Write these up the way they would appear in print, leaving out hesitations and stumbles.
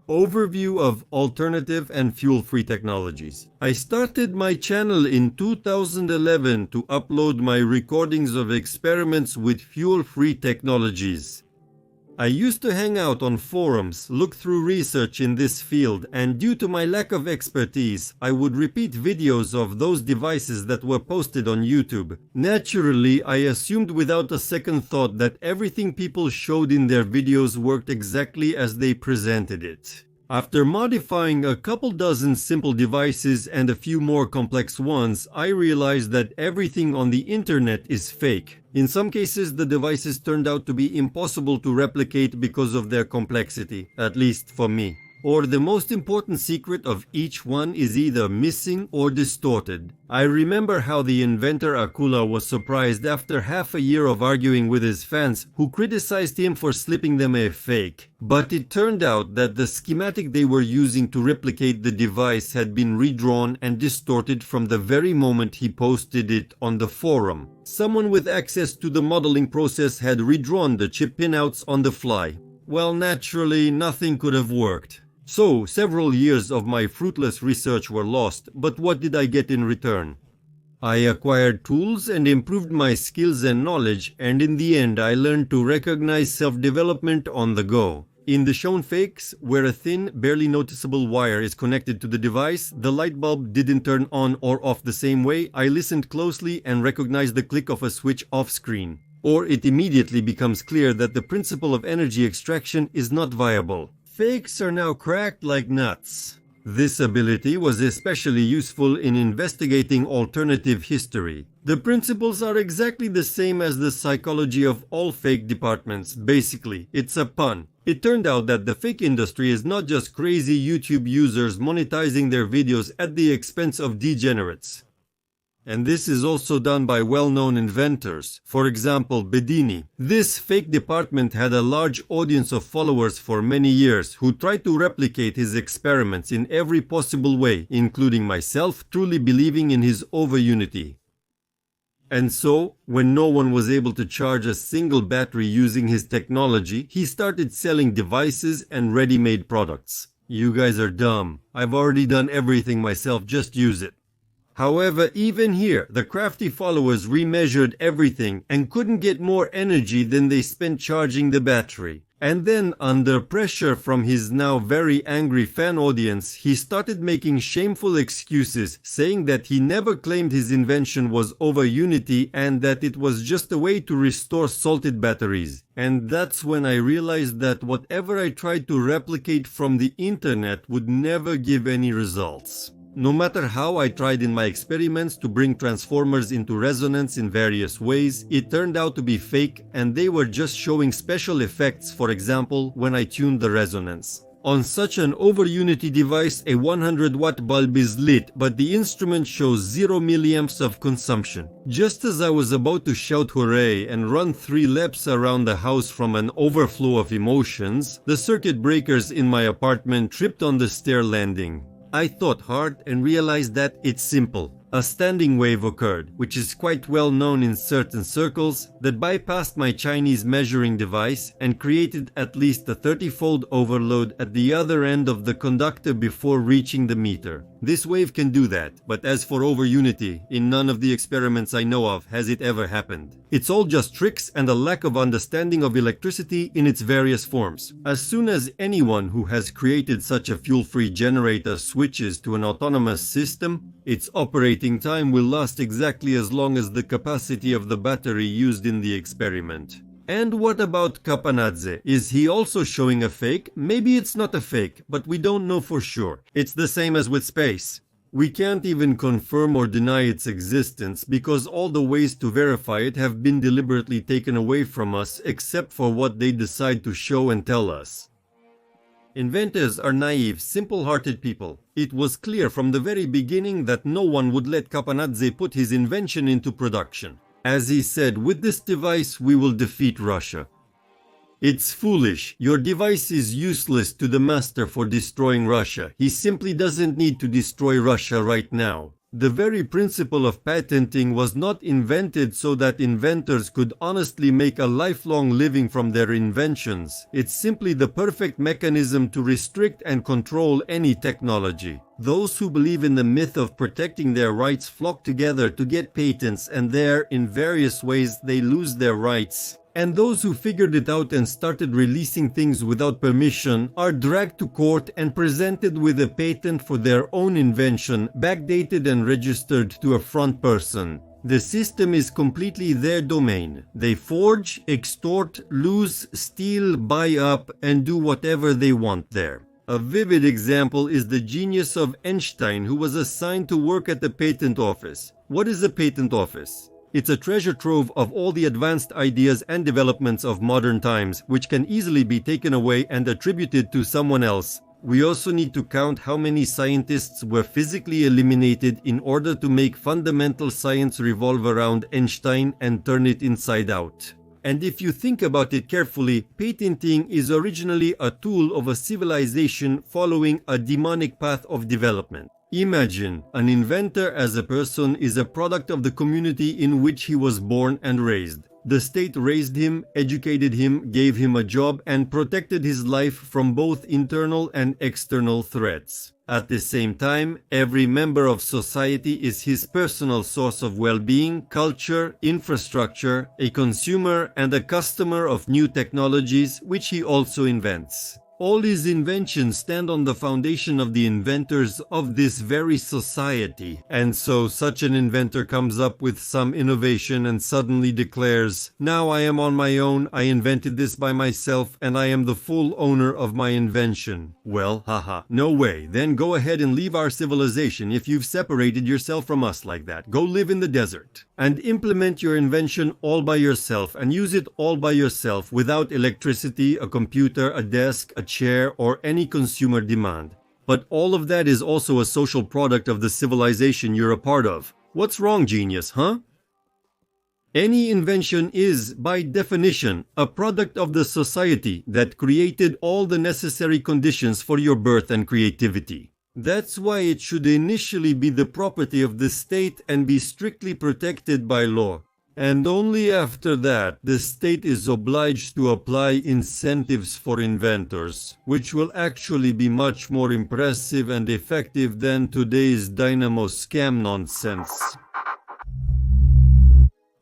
Overview of alternative and fuel-free technologies. I started my channel in 2011 to upload my recordings of experiments with fuel-free technologies. I used to hang out on forums, look through research in this field, and due to my lack of expertise, I would repeat videos of those devices that were posted on YouTube. Naturally, I assumed without a second thought that everything people showed in their videos worked exactly as they presented it. After modifying a couple dozen simple devices and a few more complex ones, I realized that everything on the internet is fake. In some cases, the devices turned out to be impossible to replicate because of their complexity, at least for me. Or the most important secret of each one is either missing or distorted. I remember how the inventor Akula was surprised after half a year of arguing with his fans who criticized him for slipping them a fake. But it turned out that the schematic they were using to replicate the device had been redrawn and distorted from the very moment he posted it on the forum. Someone with access to the modeling process had redrawn the chip pinouts on the fly. Well, naturally, nothing could have worked. So, several years of my fruitless research were lost, but what did I get in return? I acquired tools and improved my skills and knowledge, and in the end I learned to recognize self-development on the go. In the shown fakes, where a thin, barely noticeable wire is connected to the device, the light bulb didn't turn on or off the same way. I listened closely and recognized the click of a switch off screen. Or it immediately becomes clear that the principle of energy extraction is not viable. Fakes are now cracked like nuts. This ability was especially useful in investigating alternative history. The principles are exactly the same as the psychology of all fake departments. Basically, it's a pun. It turned out that the fake industry is not just crazy YouTube users monetizing their videos at the expense of degenerates. And this is also done by well-known inventors. For example, Bedini. This fake department had a large audience of followers for many years who tried to replicate his experiments in every possible way, including myself, truly believing in his overunity. And so, when no one was able to charge a single battery using his technology, he started selling devices and ready-made products. You guys are dumb. I've already done everything myself, just use it. However, even here, the crafty followers remeasured everything and couldn't get more energy than they spent charging the battery. And then, under pressure from his now very angry fan audience, he started making shameful excuses, saying that he never claimed his invention was overunity and that it was just a way to restore salted batteries. And that's when I realized that whatever I tried to replicate from the internet would never give any results. No matter how I tried in my experiments to bring transformers into resonance in various ways, it turned out to be fake and they were just showing special effects, for example, when I tuned the resonance. On such an overunity device, a 100-watt bulb is lit, but the instrument shows 0 milliamps of consumption. Just as I was about to shout hooray and run 3 laps around the house from an overflow of emotions, the circuit breakers in my apartment tripped on the stair landing. I thought hard and realized that it's simple. A standing wave occurred, which is quite well known in certain circles, that bypassed my Chinese measuring device and created at least a 30-fold overload at the other end of the conductor before reaching the meter. This wave can do that, but as for overunity, in none of the experiments I know of has it ever happened. It's all just tricks and a lack of understanding of electricity in its various forms. As soon as anyone who has created such a fuel-free generator switches to an autonomous system, its operating time will last exactly as long as the capacity of the battery used in the experiment. And what about Capanazze? Is he also showing a fake? Maybe it's not a fake, but we don't know for sure. It's the same as with space. We can't even confirm or deny its existence because all the ways to verify it have been deliberately taken away from us except for what they decide to show and tell us. Inventors are naive, simple-hearted people. It was clear from the very beginning that no one would let Capanazze put his invention into production. As he said, with this device we will defeat Russia. It's foolish. Your device is useless to the master for destroying Russia. He simply doesn't need to destroy Russia right now. The very principle of patenting was not invented so that inventors could honestly make a lifelong living from their inventions. It's simply the perfect mechanism to restrict and control any technology. Those who believe in the myth of protecting their rights flock together to get patents, and there, in various ways, they lose their rights. And those who figured it out and started releasing things without permission are dragged to court and presented with a patent for their own invention, backdated and registered to a front person. The system is completely their domain. They forge, extort, lose, steal, buy up, and do whatever they want there. A vivid example is the genius of Einstein, who was assigned to work at the patent office. What is a patent office? It's a treasure trove of all the advanced ideas and developments of modern times, which can easily be taken away and attributed to someone else. We also need to count how many scientists were physically eliminated in order to make fundamental science revolve around Einstein and turn it inside out. And if you think about it carefully, patenting is originally a tool of a civilization following a demonic path of development. Imagine, an inventor as a person is a product of the community in which he was born and raised. The state raised him, educated him, gave him a job, and protected his life from both internal and external threats. At the same time, every member of society is his personal source of well-being, culture, infrastructure, a consumer and a customer of new technologies, which he also invents. All his inventions stand on the foundation of the inventors of this very society. And so such an inventor comes up with some innovation and suddenly declares, "Now I am on my own, I invented this by myself, and I am the full owner of my invention." Well, haha, no way. Then go ahead and leave our civilization if you've separated yourself from us like that. Go live in the desert and implement your invention all by yourself and use it all by yourself without electricity, a computer, a desk, a chair, or any consumer demand. But all of that is also a social product of the civilization you're a part of. What's wrong, genius, huh? Any invention is, by definition, a product of the society that created all the necessary conditions for your birth and creativity. That's why it should initially be the property of the state and be strictly protected by law. And only after that, the state is obliged to apply incentives for inventors, which will actually be much more impressive and effective than today's dynamo scam nonsense.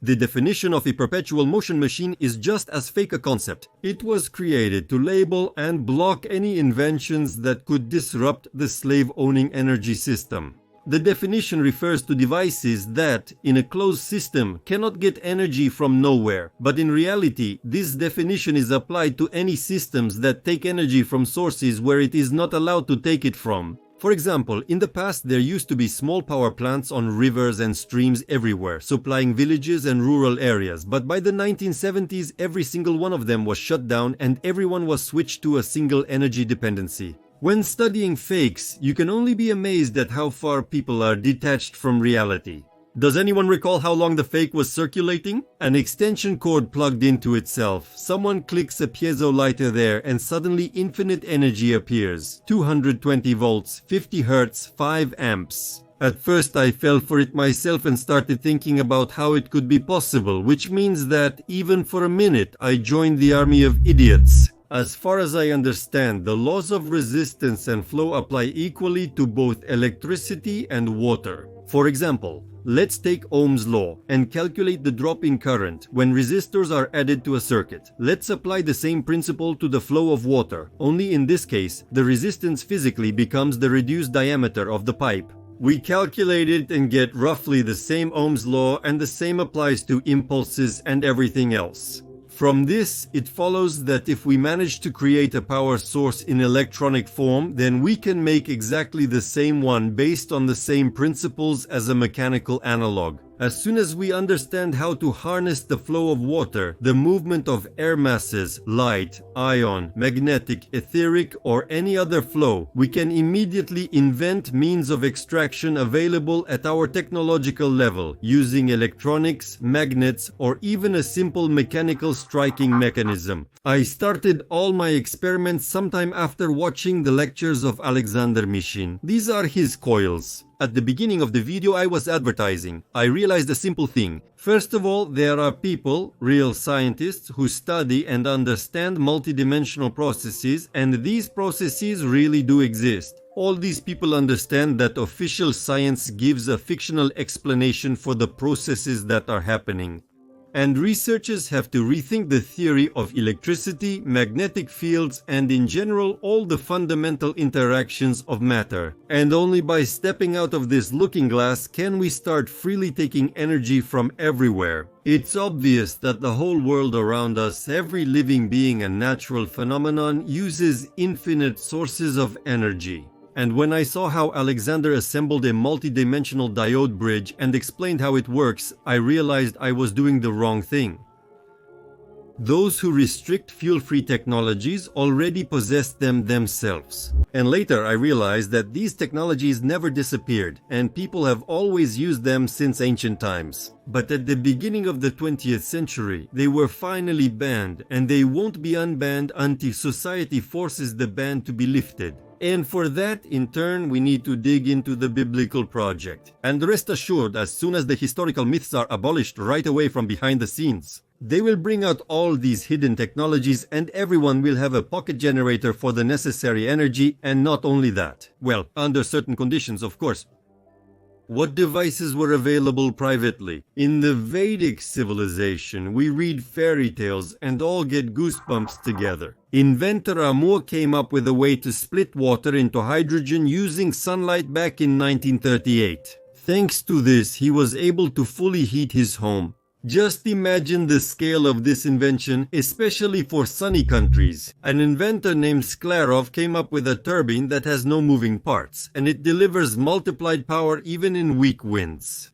The definition of a perpetual motion machine is just as fake a concept. It was created to label and block any inventions that could disrupt the slave-owning energy system. The definition refers to devices that, in a closed system, cannot get energy from nowhere. But in reality, this definition is applied to any systems that take energy from sources where it is not allowed to take it from. For example, in the past there used to be small power plants on rivers and streams everywhere, supplying villages and rural areas, but by the 1970s every single one of them was shut down and everyone was switched to a single energy dependency. When studying fakes, you can only be amazed at how far people are detached from reality. Does anyone recall how long the fake was circulating? An extension cord plugged into itself. Someone clicks a piezo lighter there and suddenly infinite energy appears. 220 volts, 50 hertz, 5 amps. At first I fell for it myself and started thinking about how it could be possible, which means that, even for a minute, I joined the army of idiots. As far as I understand, the laws of resistance and flow apply equally to both electricity and water. For example, let's take Ohm's law and calculate the drop in current when resistors are added to a circuit. Let's apply the same principle to the flow of water, only in this case, the resistance physically becomes the reduced diameter of the pipe. We calculate it and get roughly the same Ohm's law, and the same applies to impulses and everything else. From this, it follows that if we manage to create a power source in electronic form, then we can make exactly the same one based on the same principles as a mechanical analog. As soon as we understand how to harness the flow of water, the movement of air masses, light, ion, magnetic, etheric, or any other flow, we can immediately invent means of extraction available at our technological level, using electronics, magnets, or even a simple mechanical striking mechanism. I started all my experiments sometime after watching the lectures of Alexander Mishin. These are his coils. At the beginning of the video I was advertising. I realized a simple thing. First of all, there are people, real scientists, who study and understand multidimensional processes, and these processes really do exist. All these people understand that official science gives a fictional explanation for the processes that are happening. And researchers have to rethink the theory of electricity, magnetic fields, and in general all the fundamental interactions of matter. And only by stepping out of this looking glass can we start freely taking energy from everywhere. It's obvious that the whole world around us, every living being and natural phenomenon, uses infinite sources of energy. And when I saw how Alexander assembled a multi-dimensional diode bridge and explained how it works, I realized I was doing the wrong thing. Those who restrict fuel-free technologies already possess them themselves. And later I realized that these technologies never disappeared, and people have always used them since ancient times. But at the beginning of the 20th century, they were finally banned, and they won't be unbanned until society forces the ban to be lifted. And for that, in turn, we need to dig into the biblical project. And rest assured, as soon as the historical myths are abolished right away from behind the scenes, they will bring out all these hidden technologies and everyone will have a pocket generator for the necessary energy, and not only that. Well, under certain conditions, of course. What devices were available privately? In the Vedic civilization, we read fairy tales and all get goosebumps together. Inventor Amur came up with a way to split water into hydrogen using sunlight back in 1938. Thanks to this, he was able to fully heat his home. Just imagine the scale of this invention, especially for sunny countries. An inventor named Sklarov came up with a turbine that has no moving parts, and it delivers multiplied power even in weak winds.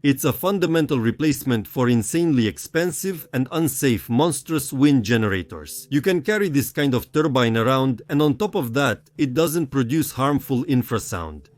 It's a fundamental replacement for insanely expensive and unsafe monstrous wind generators. You can carry this kind of turbine around, and on top of that, it doesn't produce harmful infrasound.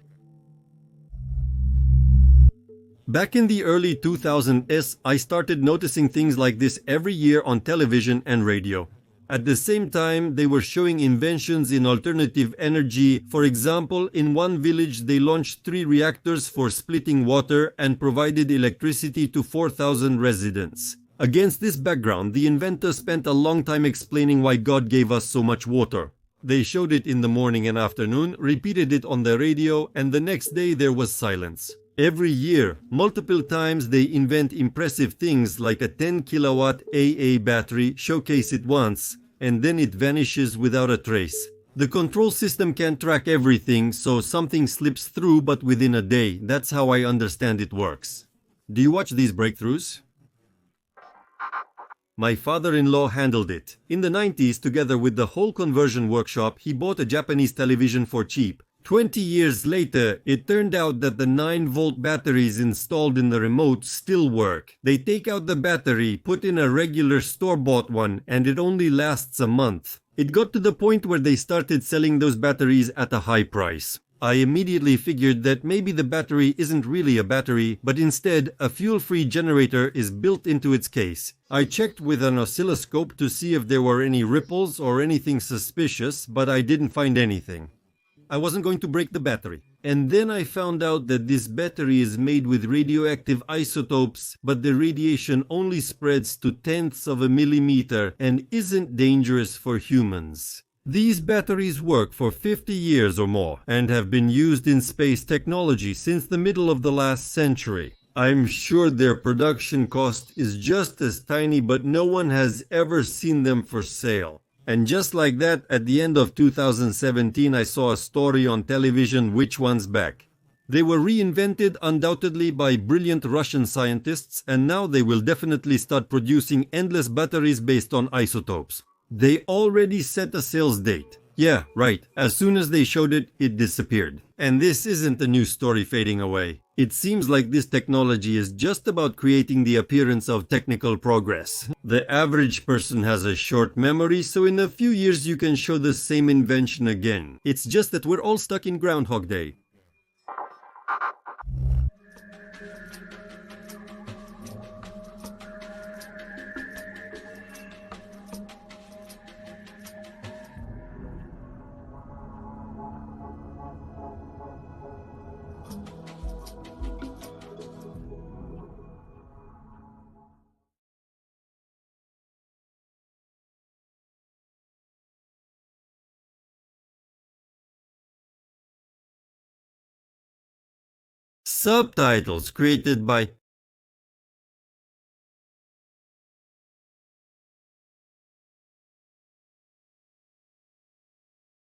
Back in the early 2000s, I started noticing things like this every year on television and radio. At the same time, they were showing inventions in alternative energy. For example, in one village they launched 3 reactors for splitting water and provided electricity to 4,000 residents. Against this background, the inventor spent a long time explaining why God gave us so much water. They showed it in the morning and afternoon, repeated it on the radio, and the next day there was silence. Every year, multiple times they invent impressive things like a 10 kilowatt AA battery, showcase it once, and then it vanishes without a trace. The control system can't track everything, so something slips through but within a day. That's how I understand it works. Do you watch these breakthroughs? My father-in-law handled it. In the 90s, together with the whole conversion workshop, he bought a Japanese television for cheap. 20 years later, it turned out that the 9-volt batteries installed in the remote still work. They take out the battery, put in a regular store-bought one, and it only lasts a month. It got to the point where they started selling those batteries at a high price. I immediately figured that maybe the battery isn't really a battery, but instead a fuel-free generator is built into its case. I checked with an oscilloscope to see if there were any ripples or anything suspicious, but I didn't find anything. I wasn't going to break the battery. And then I found out that this battery is made with radioactive isotopes, but the radiation only spreads to tenths of a millimeter and isn't dangerous for humans. These batteries work for 50 years or more and have been used in space technology since the middle of the last century. I'm sure their production cost is just as tiny, but no one has ever seen them for sale. And just like that, at the end of 2017, I saw a story on television, Which One's Back. They were reinvented undoubtedly by brilliant Russian scientists, and now they will definitely start producing endless batteries based on isotopes. They already set a sales date. Yeah, right. As soon as they showed it, it disappeared. And this isn't a news story fading away. It seems like this technology is just about creating the appearance of technical progress. The average person has a short memory, so in a few years you can show the same invention again. It's just that we're all stuck in Groundhog Day. Subtitles created by